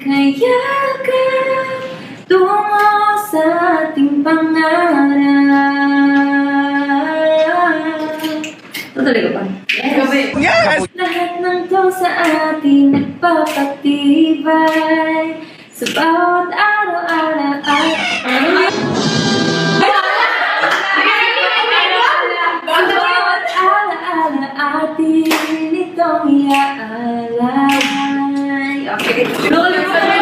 magkayakan tungo sa ating pangarap. Tutuloy ko pa. Yes! Lahat ng to sa ating nagpapatibay sa bawat araw-araw ay bawat alaala atin itong iaalay. Okay.